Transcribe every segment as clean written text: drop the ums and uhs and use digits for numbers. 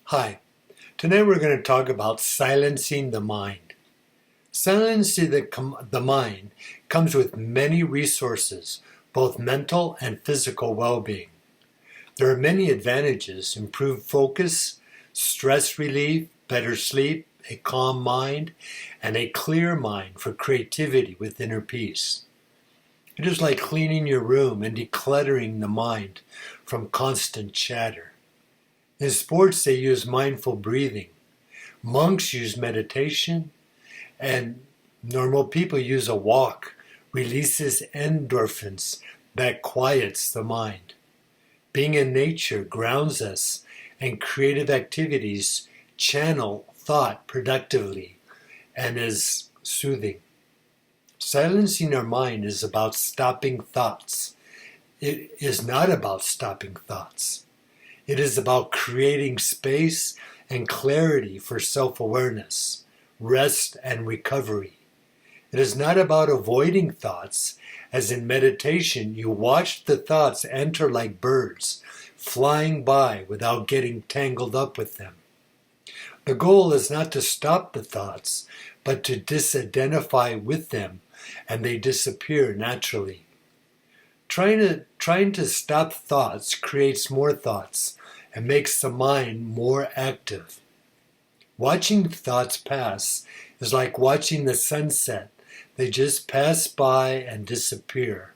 Hi, today we're going to talk about silencing the mind. Silencing the mind comes with many resources, both mental and physical well-being. There are many advantages: improved focus, stress relief, better sleep, a calm mind, and a clear mind for creativity with inner peace. It is like cleaning your room and decluttering the mind from constant chatter. In sports, they use mindful breathing. Monks use meditation, and normal people use a walk, releases endorphins that quiets the mind. Being in nature grounds us, and creative activities channel thought productively and is soothing. Silencing our mind is about stopping thoughts. It is not about stopping thoughts. It is about creating space and clarity for self-awareness, rest, and recovery. It is not about avoiding thoughts, as in meditation you watch the thoughts enter like birds, flying by without getting tangled up with them. The goal is not to stop the thoughts, but to disidentify with them, and they disappear naturally. Trying to stop thoughts creates more thoughts and makes the mind more active. Watching thoughts pass is like watching the sunset. They just pass by and disappear.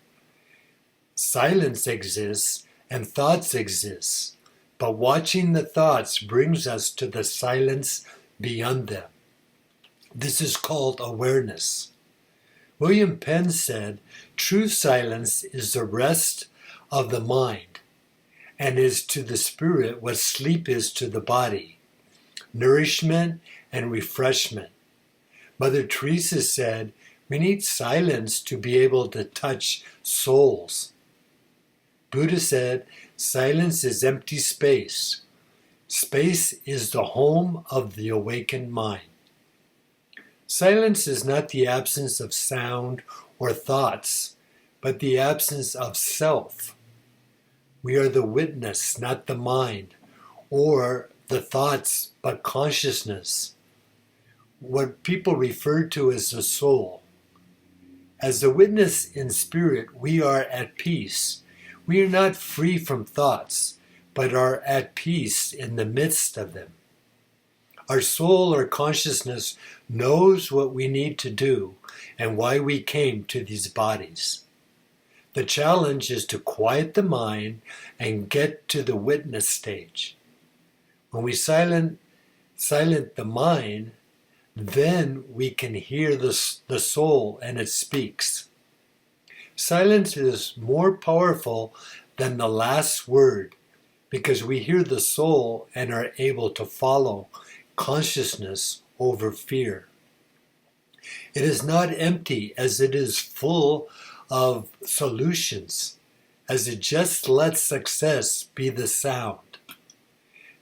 Silence exists and thoughts exist, but watching the thoughts brings us to the silence beyond them. This is called awareness. William Penn said, "True silence is the rest of the mind, and is to the spirit what sleep is to the body, nourishment and refreshment." Mother Teresa said, "We need silence to be able to touch souls." Buddha said, "Silence is empty space. Space is the home of the awakened mind." Silence is not the absence of sound or thoughts, but the absence of self. We are the witness, not the mind, or the thoughts, but consciousness. What people refer to as the soul. As the witness in spirit, we are at peace. We are not free from thoughts, but are at peace in the midst of them. Our soul or consciousness knows what we need to do and why we came to these bodies. The challenge is to quiet the mind and get to the witness stage. When we silent the mind, then we can hear the soul and it speaks. Silence is more powerful than the last word because we hear the soul and are able to follow consciousness over fear. It is not empty as it is full of solutions, as it just lets success be the sound.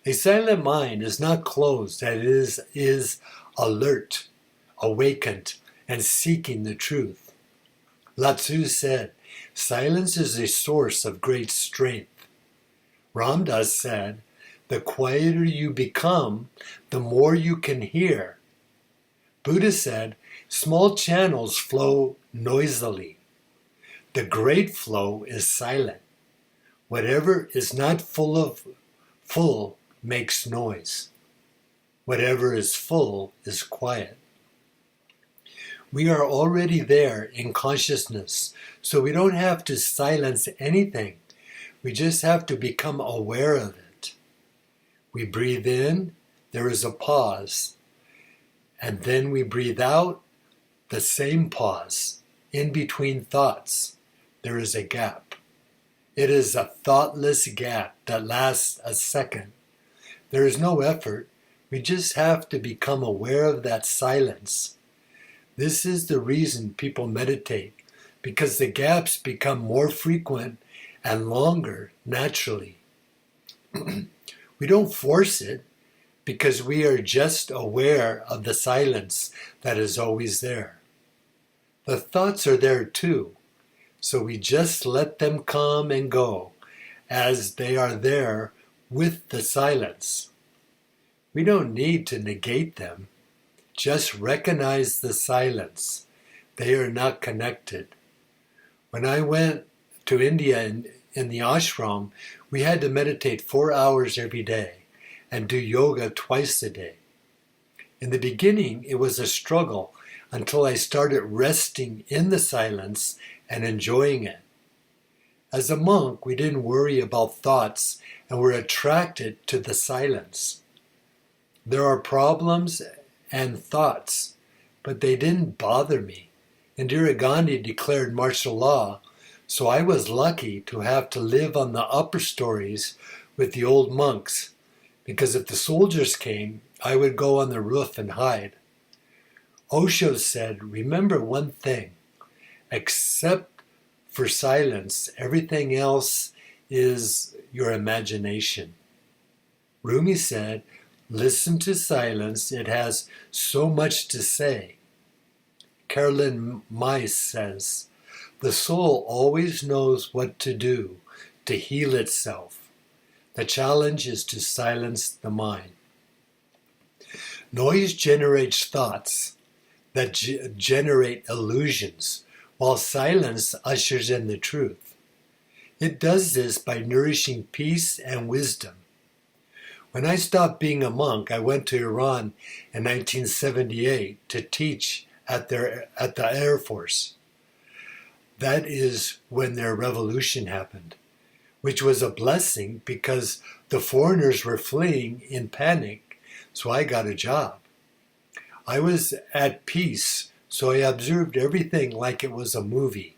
A silent mind is not closed, that is alert, awakened, and seeking the truth. Lao Tzu said, "Silence is a source of great strength." Ram Dass said, "The quieter you become, the more you can hear." Buddha said, "Small channels flow noisily. The great flow is silent. Whatever is not full makes noise. Whatever is full is quiet." We are already there in consciousness, so we don't have to silence anything. We just have to become aware of it. We breathe in, there is a pause. And then we breathe out, the same pause. In between thoughts, there is a gap. It is a thoughtless gap that lasts a second. There is no effort. We just have to become aware of that silence. This is the reason people meditate, because the gaps become more frequent and longer naturally. We don't force it because we are just aware of the silence that is always there. The thoughts are there too, so we just let them come and go as they are there with the silence. We don't need to negate them. Just recognize the silence. They are not connected. When I went to India in the ashram, we had to meditate 4 hours every day and do yoga twice a day. In the beginning, it was a struggle until I started resting in the silence and enjoying it. As a monk, we didn't worry about thoughts and were attracted to the silence. There are problems and thoughts, but they didn't bother me. Indira Gandhi declared martial law, so I was lucky to have to live on the upper stories with the old monks, because if the soldiers came, I would go on the roof and hide. Osho said, remember one thing, except for silence, everything else is your imagination. Rumi said, listen to silence, it has so much to say. Carolyn Myss says, the soul always knows what to do to heal itself. The challenge is to silence the mind. Noise generates thoughts that generate illusions, while silence ushers in the truth. It does this by nourishing peace and wisdom. When I stopped being a monk, I went to Iran in 1978 to teach at the Air Force. That is when their revolution happened, which was a blessing because the foreigners were fleeing in panic, so I got a job. I was at peace, so I observed everything like it was a movie.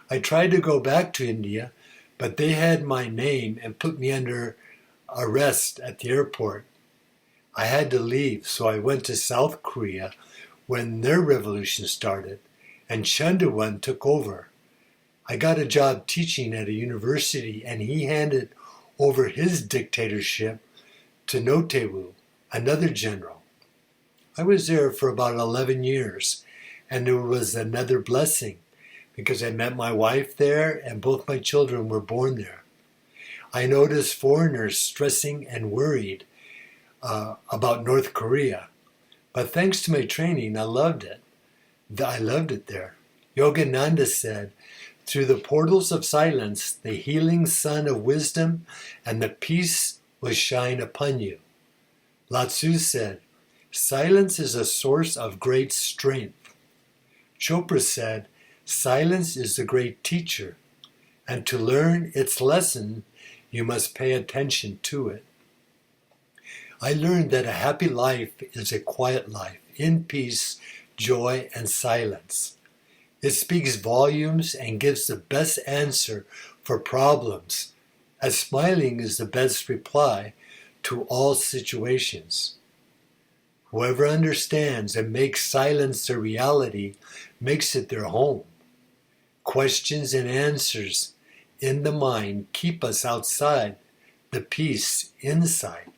I tried to go back to India, but they had my name and put me under arrest at the airport. I had to leave, so I went to South Korea when their revolution started, and Chandowan took over. I got a job teaching at a university, and he handed over his dictatorship to Notewu, another general. I was there for about 11 years, and it was another blessing because I met my wife there and both my children were born there. I noticed foreigners stressing and worried about North Korea, but thanks to my training, I loved it. I loved it there. Yogananda said, through the portals of silence, the healing sun of wisdom and the peace will shine upon you. Lao Tzu said, silence is a source of great strength. Chopra said, silence is the great teacher, and to learn its lesson, you must pay attention to it. I learned that a happy life is a quiet life, in peace, joy, and silence. It speaks volumes and gives the best answer for problems, as smiling is the best reply to all situations. Whoever understands and makes silence their reality makes it their home. Questions and answers in the mind keep us outside the peace inside.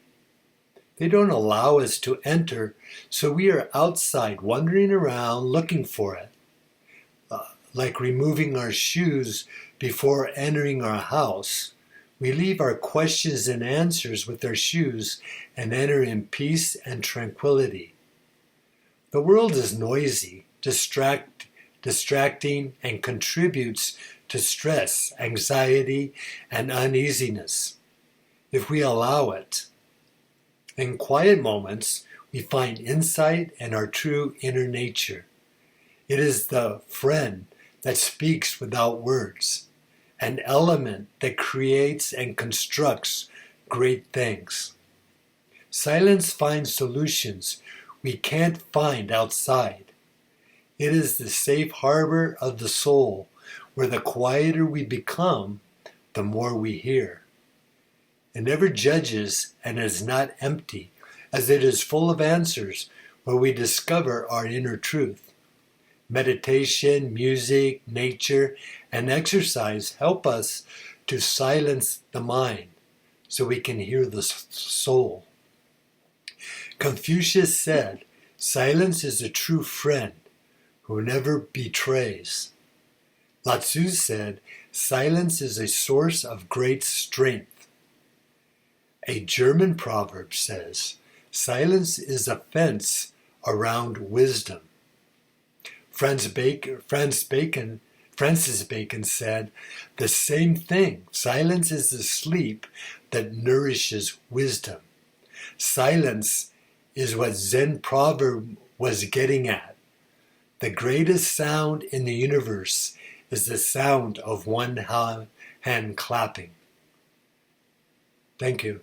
They don't allow us to enter, so we are outside wandering around looking for it. Like removing our shoes before entering our house, we leave our questions and answers with our shoes and enter in peace and tranquility. The world is noisy, distracting, and contributes to stress, anxiety, and uneasiness, if we allow it. In quiet moments, we find insight and our true inner nature. It is the friend that speaks without words, an element that creates and constructs great things. Silence finds solutions we can't find outside. It is the safe harbor of the soul, where the quieter we become, the more we hear. It never judges and is not empty, as it is full of answers where we discover our inner truth. Meditation, music, nature, and exercise help us to silence the mind so we can hear the soul. Confucius said, silence is a true friend who never betrays. Lao Tzu said, silence is a source of great strength. A German proverb says, Silence is a fence around wisdom. Francis Bacon said the same thing. Silence is the sleep that nourishes wisdom. Silence is what Zen proverb was getting at. The greatest sound in the universe is the sound of one hand clapping. Thank you.